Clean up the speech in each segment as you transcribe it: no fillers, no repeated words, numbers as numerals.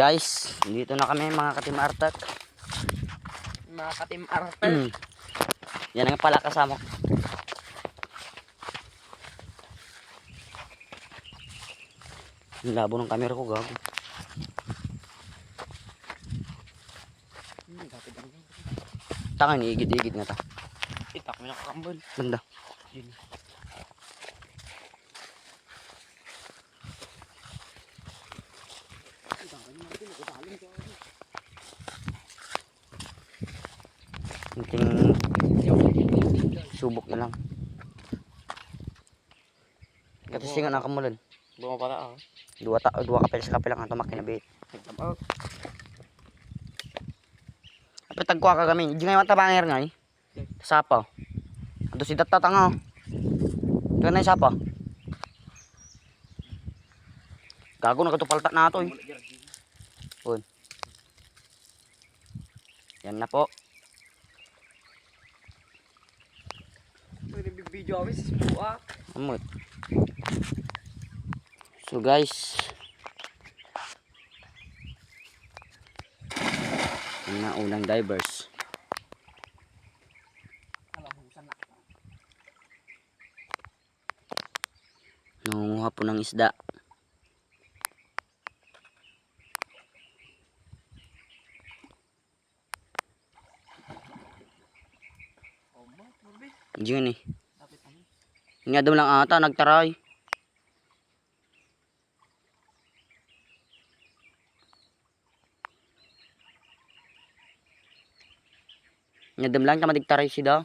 Guys, dito na kami mga katim Artak. Mga katim Artak. Yan ang pala kasama ko. Ang labo ng camera ko, gago. Tangan, igid-igid nga ta. Itak mo nakakambal. Banda. Kunting subok na lang. Katisingan ang kamulan. Bumapata ako. Dua kapel sa kapel ang tumak kinabit. Nagtabaw. Apa tagkuha ka kami. Di ngayon tabanger nga eh. Sapa. Ito si Tatatanga. Ito na yung sapa. Gago na katupalta na ito eh. Pun. Yan na po. Pwede big-video kami sa buwa. Amot. So guys, yun na unang divers. Nangunguha po ng isda. Diyan eh. Nga daw lang ata nagtaray. Nyadam lang tama digtaray sida.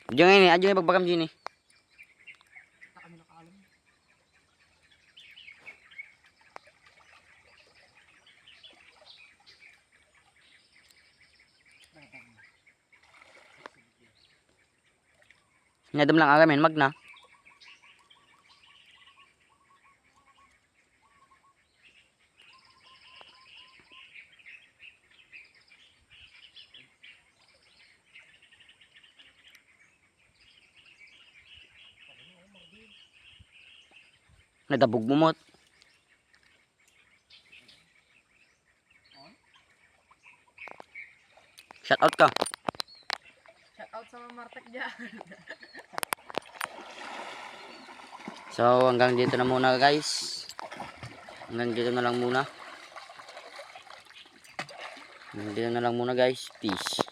Diyan ini, ajo ni pagbagam diyan ni. Nyadam lang agamin magna. Nadabog mo mot. Shout out ka. Shout out sa mga Martek dyan. So hanggang dito na muna guys. Hanggang dito na lang muna. Hanggang dito na lang muna guys. Peace.